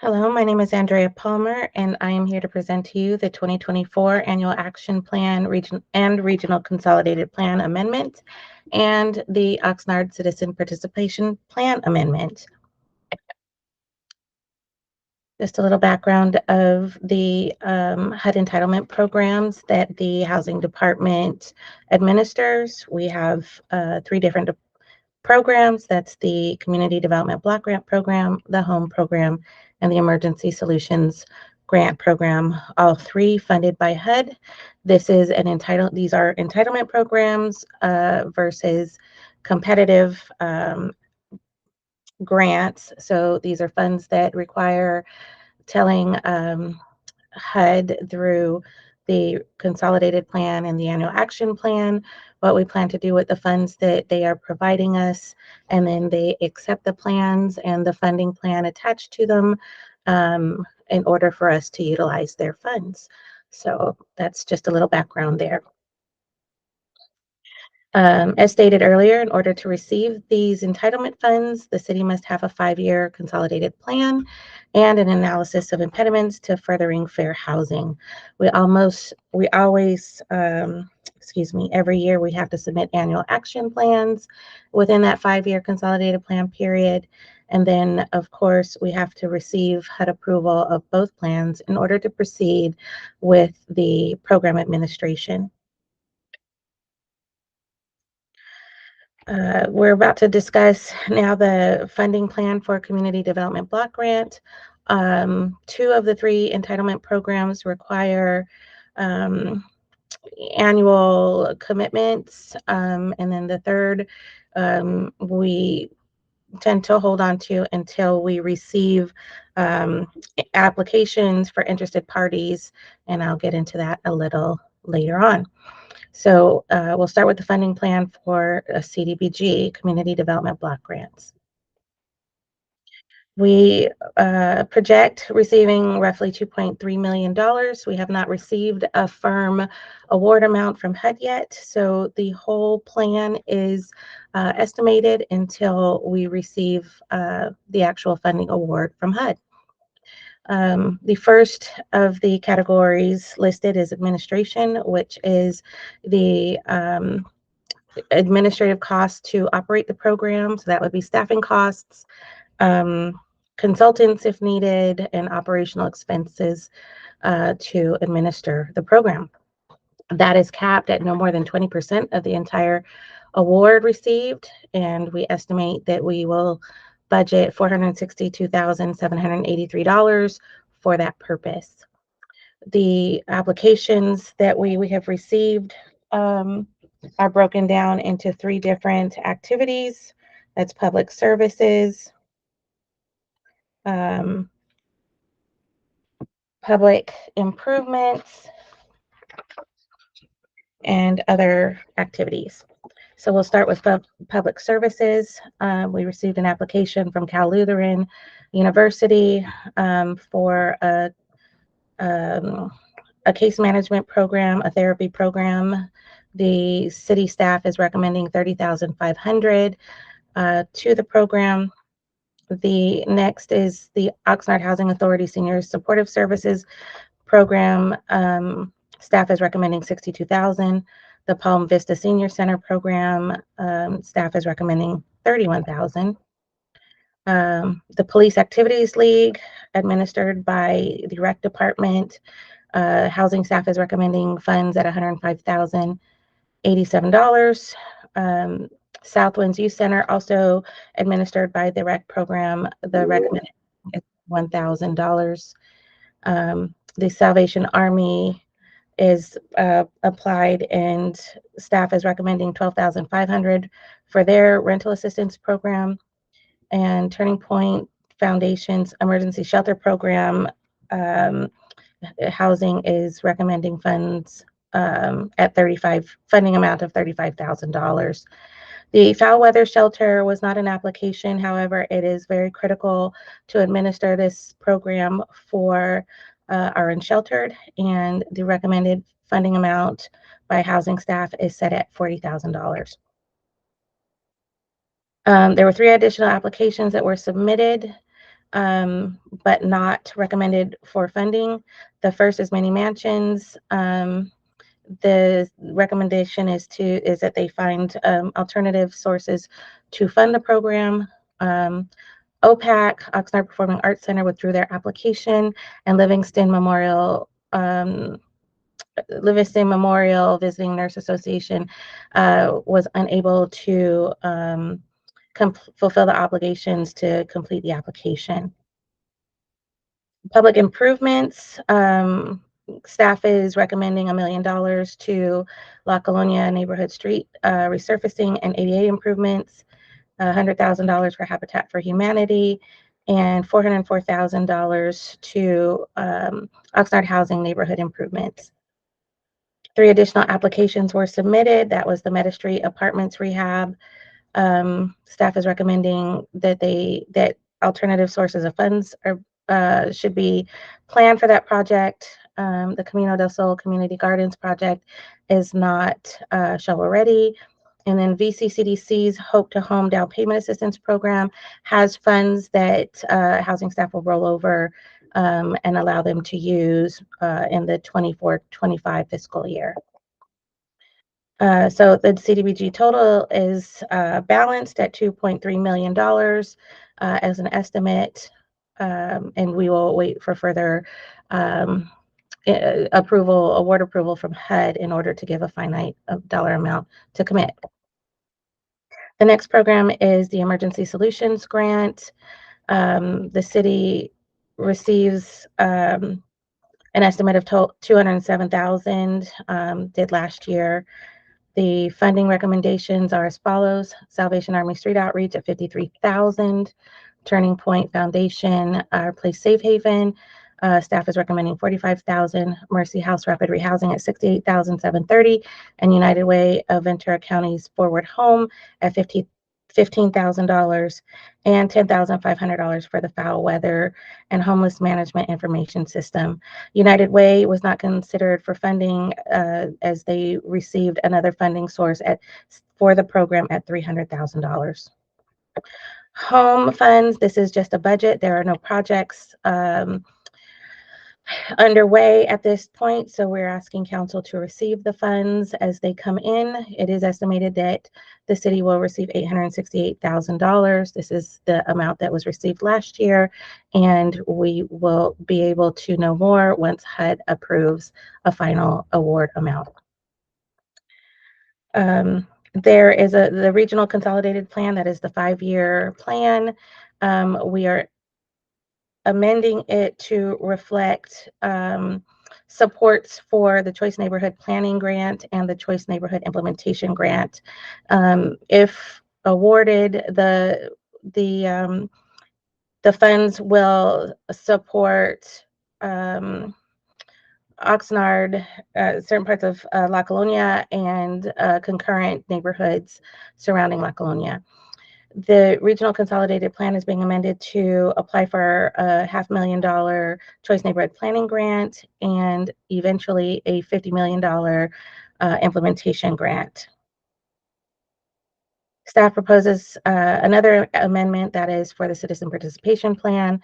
Hello, my name is Andrea Palmer, and I am here to present to you the 2024 Annual Action Plan Regional Consolidated Plan Amendment and the Oxnard Citizen Participation Plan Amendment. Just a little background of the HUD entitlement programs that the Housing Department administers. We have three different programs. That's the Community Development Block Grant Program, the Home Program, and the Emergency Solutions Grant Program, all three funded by HUD. These are entitlement programs versus competitive grants. So these are funds that require telling HUD through the consolidated plan and the annual action plan what we plan to do with the funds that they are providing us, and then they accept the plans and the funding plan attached to them in order for us to utilize their funds. So that's just a little background there. As stated earlier, in order to receive these entitlement funds, the city must have a 5-year consolidated plan and an analysis of impediments to furthering fair housing. Every year we have to submit annual action plans within that 5-year consolidated plan period. And then, of course, we have to receive HUD approval of both plans in order to proceed with the program administration. We're about to discuss now the funding plan for Community Development Block Grant. Two of the three entitlement programs require annual commitments, and then the third we tend to hold on to until we receive applications for interested parties, and I'll get into that a little later on. So we'll start with the funding plan for CDBG, Community Development Block Grants. We project receiving roughly $2.3 million. We have not received a firm award amount from HUD yet, so the whole plan is estimated until we receive the actual funding award from HUD. The first of the categories listed is administration, which is the administrative costs to operate the program. So that would be staffing costs, consultants if needed, and operational expenses to administer the program. That is capped at no more than 20% of the entire award received, and we estimate that we will budget $462,783 for that purpose. The applications that we have received are broken down into three different activities. That's public services, public improvements, and other activities. So we'll start with public services. We received an application from Cal Lutheran University for a case management program, a therapy program. The city staff is recommending $30,500 to the program. The next is the Oxnard Housing Authority Senior Supportive Services Program. Staff is recommending $62,000. The Palm Vista Senior Center Program, staff is recommending $31,000. The Police Activities League, administered by the Rec Department, housing staff is recommending funds at $105,087. Southwinds Youth Center, also administered by the Rec program, the recommended is $1,000. The Salvation Army is applied, and staff is recommending $12,500 for their rental assistance program. And Turning Point Foundation's emergency shelter program, housing is recommending funds at funding amount of $35,000. The foul weather shelter was not an application. However, it is very critical to administer this program for our unsheltered, and the recommended funding amount by housing staff is set at $40,000. There were three additional applications that were submitted. but not recommended for funding. The first is many mansions. The recommendation is that they find alternative sources to fund the program. OPAC, Oxnard Performing Arts Center, withdrew their application, and Livingston Memorial Visiting Nurse Association was unable to fulfill the obligations to complete the application. Public improvements, staff is recommending $1 million to La Colonia neighborhood street resurfacing and ADA improvements, $100,000 for Habitat for Humanity, and $404,000 to Oxnard housing neighborhood improvements. 3 additional applications were submitted. That was the Meta Street Apartments rehab. Staff is recommending that alternative sources of funds should be planned for that project. The Camino del Sol Community Gardens project is not shovel ready. And then VCCDC's Hope to Home Down Payment Assistance Program has funds that housing staff will roll over and allow them to use in the 24-25 fiscal year. So the CDBG total is balanced at $2.3 million as an estimate, and we will wait for further award approval from HUD in order to give a finite dollar amount to commit. The next program is the Emergency Solutions Grant. The city receives an estimate of $207,000, did last year. The funding recommendations are as follows: Salvation Army Street Outreach at $53,000, Turning Point Foundation, Our Place Safe Haven. Staff is recommending $45,000, Mercy House Rapid Rehousing at $68,730, and United Way of Ventura County's Forward Home at $15,000, and $10,500 for the Foul Weather and Homeless Management Information System. United Way was not considered for funding as they received another funding source for the program at $300,000. Home funds, this is just a budget. There are no projects underway at this point, so we're asking council to receive the funds as they come in. It is estimated that the city will receive $868,000. This is the amount that was received last year, and we will be able to know more once HUD approves a final award amount. There is the regional consolidated plan, that is the 5-year plan. We are amending it to reflect supports for the Choice Neighborhood Planning Grant and the Choice Neighborhood Implementation Grant. If awarded, the funds will support Oxnard, certain parts of La Colonia, and concurrent neighborhoods surrounding La Colonia. The regional consolidated plan is being amended to apply for a $500,000 Choice Neighborhood Planning Grant and eventually a $50 million implementation grant. Staff proposes another amendment that is for the Citizen Participation Plan.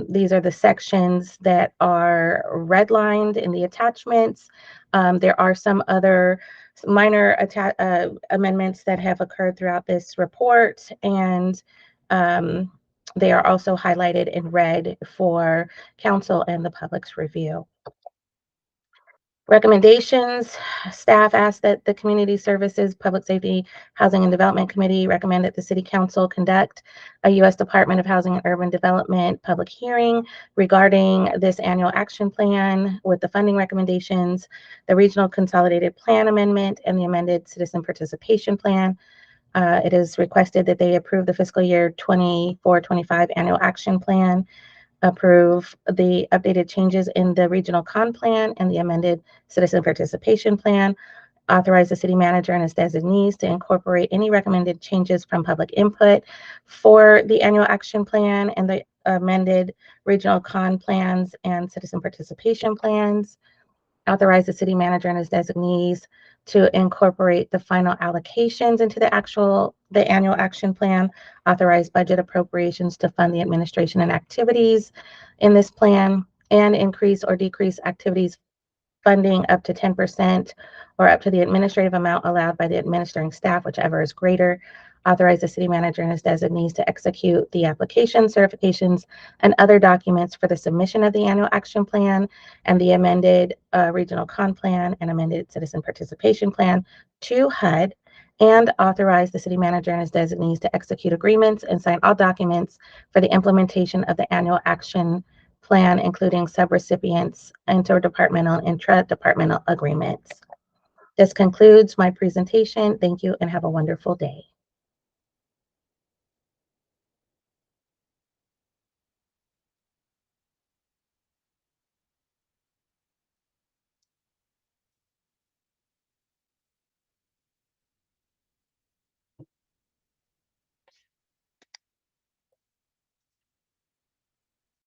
These are the sections that are redlined in the attachments. There are some other minor amendments that have occurred throughout this report, and they are also highlighted in red for council and the public's review. Recommendations: staff asked that the Community Services, Public Safety, Housing and Development Committee recommend that the City Council conduct a U.S. Department of Housing and Urban Development public hearing regarding this annual action plan with the funding recommendations, the Regional Consolidated Plan Amendment, and the amended Citizen Participation Plan. It is requested that they approve the fiscal year 24-25 annual action plan, approve the updated changes in the regional con plan and the amended citizen participation plan, authorize the city manager and his designees to incorporate any recommended changes from public input for the annual action plan and the amended regional con plans and citizen participation plans, authorize the city manager and his designees to incorporate the final allocations into the annual action plan, authorize budget appropriations to fund the administration and activities in this plan, and increase or decrease activities funding up to 10% or up to the administrative amount allowed by the administering staff, whichever is greater. Authorize the city manager and his designees to execute the application, certifications, and other documents for the submission of the annual action plan and the amended regional con plan and amended citizen participation plan to HUD, and authorize the city manager and his designees to execute agreements and sign all documents for the implementation of the annual action plan, including subrecipients, interdepartmental, and intra-departmental agreements. This concludes my presentation. Thank you and have a wonderful day.